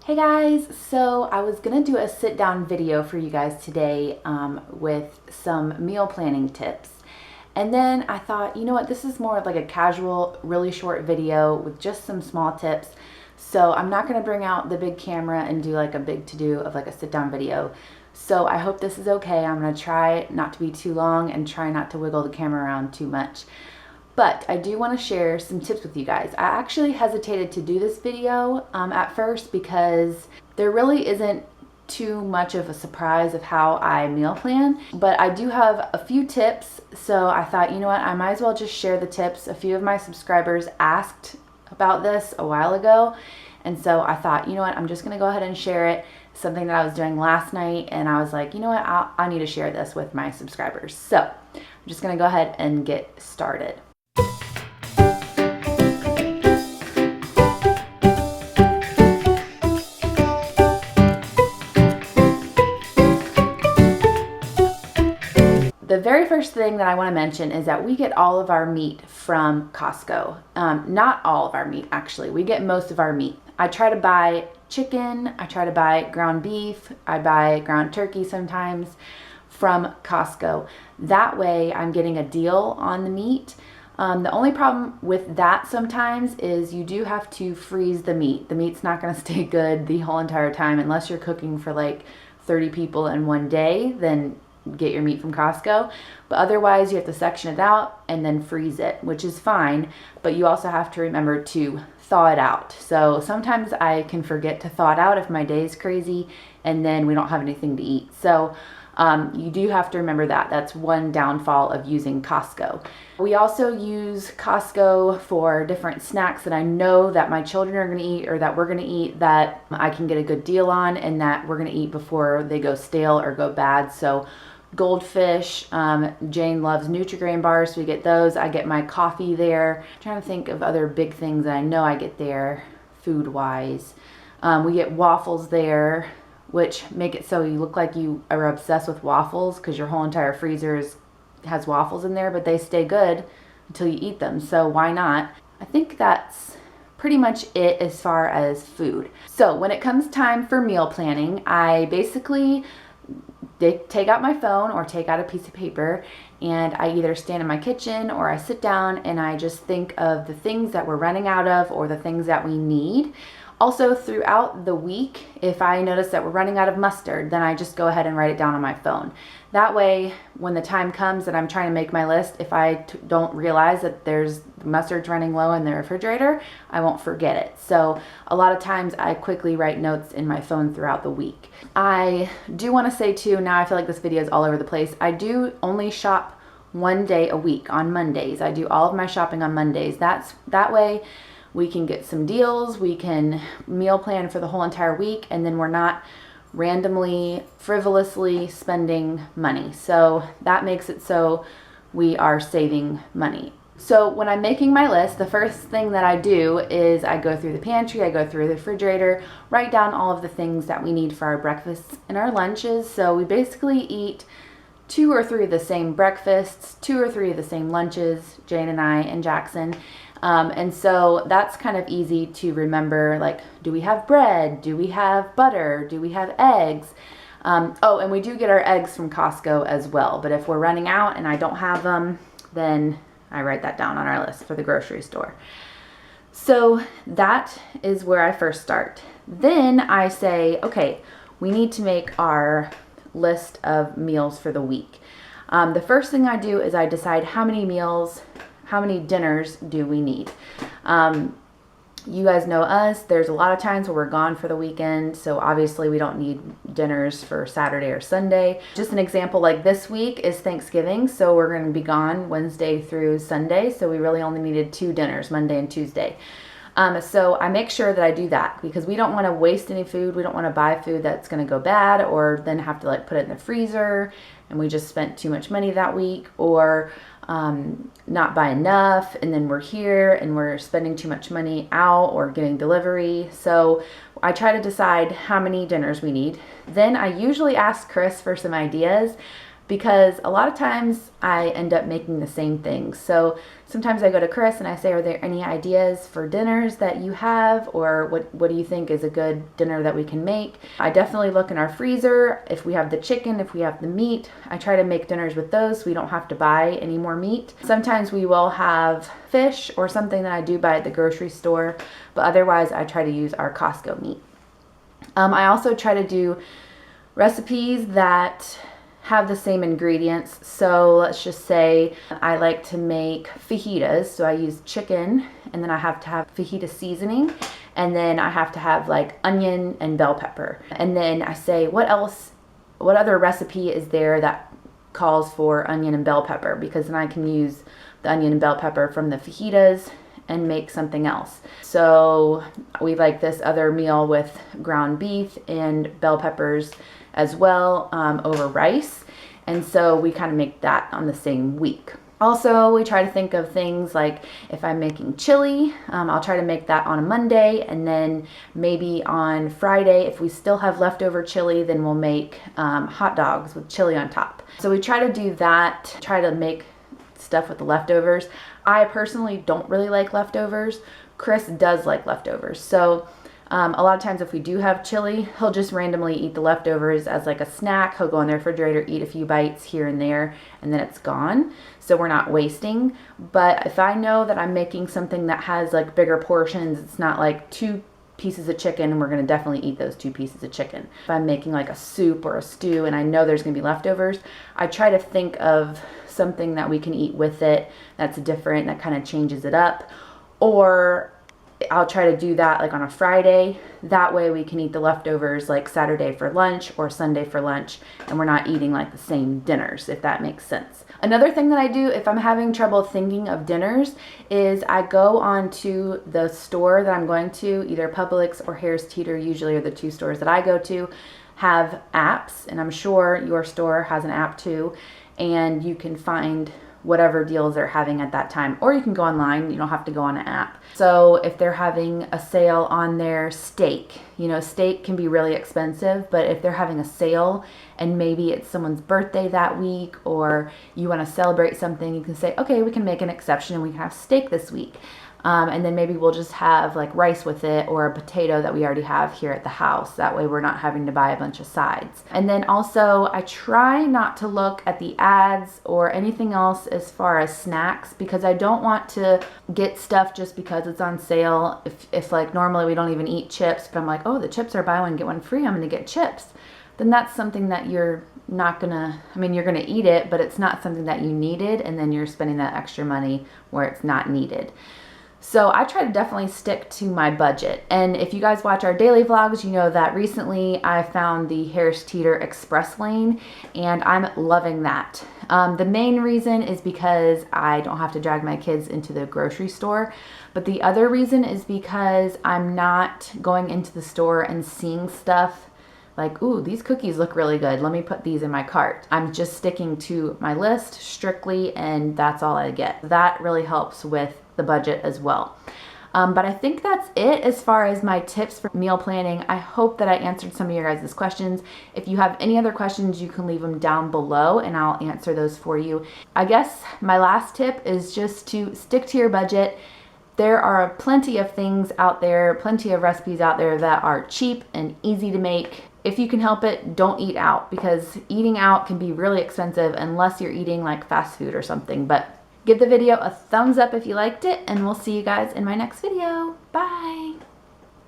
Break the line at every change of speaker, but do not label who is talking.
Hey guys, so I was gonna do a sit down video for you guys today with some meal planning tips. And then I thought, you know what, this is more of like a casual, really short video with just some small tips. So I'm not gonna bring out the big camera and do like a big to-do of like a sit down video. So I hope this is okay. I'm gonna try not to be too long and try not to wiggle the camera around too much. But I do want to share some tips with you guys. I actually hesitated to do this video at first because there really isn't too much of a surprise of how I meal plan, but I do have a few tips. So I thought, you know what, I might as well just share the tips. A few of my subscribers asked about this a while ago. And so I thought, you know what, I'm just going to go ahead and share it. Something that I was doing last night, and I was like, you know what, I need to share this with my subscribers. So I'm just going to go ahead and get started. The very first thing that I want to mention is that we get all of our meat from Costco. Not all of our meat, actually. We get most of our meat. I try to buy chicken, I try to buy ground beef, I buy ground turkey sometimes from Costco. That way I'm getting a deal on the meat. The only problem with that sometimes is you do have to freeze the meat. The meat's not going to stay good the whole entire time unless you're cooking for like 30 people in one day, then get your meat from Costco. But otherwise you have to section it out and then freeze it, which is fine, but you also have to remember to thaw it out. So sometimes I can forget to thaw it out if my day is crazy and then we don't have anything to eat. So you do have to remember that. That's one downfall of using Costco. We also use Costco for different snacks that I know that my children are going to eat or that we're going to eat that I can get a good deal on and that we're going to eat before they go stale or go bad. So Goldfish, Jane loves Nutri-Grain bars, so we get those. I get my coffee there. I'm trying to think of other big things that I know I get there food-wise. We get waffles there, which make it so you look like you are obsessed with waffles because your whole entire freezer has waffles in there, but they stay good until you eat them, so why not? I think that's pretty much it as far as food. So when it comes time for meal planning, I basically take out my phone or take out a piece of paper and I either stand in my kitchen or I sit down and I just think of the things that we're running out of or the things that we need. Also throughout the week, if I notice that we're running out of mustard, then I just go ahead and write it down on my phone. That way, when the time comes that I'm trying to make my list, if I don't realize that there's mustard's running low in the refrigerator, I won't forget it. So a lot of times I quickly write notes in my phone throughout the week. I do want to say too, now I feel like this video is all over the place, I do only shop one day a week on Mondays. I do all of my shopping on Mondays. That way we can get some deals, we can meal plan for the whole entire week, and then we're not randomly, frivolously spending money. So that makes it so we are saving money. So when I'm making my list, the first thing that I do is I go through the pantry, I go through the refrigerator, write down all of the things that we need for our breakfasts and our lunches. So we basically eat 2 or 3 of the same breakfasts, 2 or 3 of the same lunches, Jane and I and Jackson. And so that's kind of easy to remember, like, do we have bread? Do we have butter? Do we have eggs? Oh, and we do get our eggs from Costco as well. But if we're running out and I don't have them, then I write that down on our list for the grocery store. So that is where I first start. Then I say, okay, we need to make our list of meals for the week. The first thing I do is I decide how many dinners do we need. You guys know us, there's a lot of times where we're gone for the weekend, so obviously we don't need dinners for Saturday or Sunday. Just an example, like this week is Thanksgiving, so we're going to be gone Wednesday through Sunday, so we really only needed 2 dinners, Monday and Tuesday. So I make sure that I do that because we don't want to waste any food. We don't want to buy food that's going to go bad or then have to like put it in the freezer and we just spent too much money that week, or not buy enough and then we're here and we're spending too much money out or getting delivery. So I try to decide how many dinners we need. Then I usually ask Chris for some ideas. because a lot of times I end up making the same things. So sometimes I go to Chris and I say, are there any ideas for dinners that you have, or what do you think is a good dinner that we can make? I definitely look in our freezer. If we have the chicken, if we have the meat, I try to make dinners with those so we don't have to buy any more meat. Sometimes we will have fish or something that I do buy at the grocery store, but otherwise I try to use our Costco meat. I also try to do recipes that have the same ingredients. So let's just say I like to make fajitas. So I use chicken, and then I have to have fajita seasoning, and then I have to have like onion and bell pepper. And then I say, what other recipe is there that calls for onion and bell pepper? Because then I can use the onion and bell pepper from the fajitas and make something else. So we like this other meal with ground beef and bell peppers as well, over rice. And so we kind of make that on the same week. Also, we try to think of things like if I'm making chili, I'll try to make that on a Monday, and then maybe on Friday, if we still have leftover chili, then we'll make hot dogs with chili on top. So we try to do that, try to make stuff with the leftovers. I personally don't really like leftovers. Chris does like leftovers. So a lot of times if we do have chili, he'll just randomly eat the leftovers as like a snack. He'll go in the refrigerator, eat a few bites here and there, and then it's gone. So we're not wasting. But if I know that I'm making something that has like bigger portions, it's not like 2 pieces of chicken and we're going to definitely eat those 2 pieces of chicken. If I'm making like a soup or a stew and I know there's going to be leftovers, I try to think of something that we can eat with it that's different, that kind of changes it up. Or I'll try to do that like on a Friday. That way we can eat the leftovers like Saturday for lunch or Sunday for lunch, and we're not eating like the same dinners, if that makes sense. Another thing that I do if I'm having trouble thinking of dinners is I go on to the store that I'm going to, either Publix or Harris Teeter, usually are the 2 stores that I go to, have apps, and I'm sure your store has an app too, and you can find whatever deals they're having at that time. Or you can go online, you don't have to go on an app. So if they're having a sale on their steak, steak can be really expensive, but if they're having a sale and maybe it's someone's birthday that week, or you want to celebrate something, you can say, okay, we can make an exception and we can have steak this week. And then maybe we'll just have like rice with it, or a potato that we already have here at the house. That way we're not having to buy a bunch of sides. And then also I try not to look at the ads or anything else as far as snacks, because I don't want to get stuff just because it's on sale. If like normally we don't even eat chips, but I'm like, oh, the chips are buy one, get one free, I'm gonna get chips. Then that's something that you're not gonna, you're gonna eat it, but it's not something that you needed, and then you're spending that extra money where it's not needed. So I try to definitely stick to my budget. And if you guys watch our daily vlogs, you know that recently I found the Harris Teeter Express Lane, and I'm loving that. The main reason is because I don't have to drag my kids into the grocery store. But the other reason is because I'm not going into the store and seeing stuff like, ooh, these cookies look really good, let me put these in my cart. I'm just sticking to my list strictly, and that's all I get. That really helps with the budget as well. But I think that's it as far as my tips for meal planning. I hope that I answered some of your guys' questions. If you have any other questions, you can leave them down below and I'll answer those for you. I guess my last tip is just to stick to your budget. There are plenty of things out there, plenty of recipes out there that are cheap and easy to make. If you can help it, don't eat out, because eating out can be really expensive unless you're eating like fast food or something. But give the video a thumbs up if you liked it, and we'll see you guys in my next video. Bye!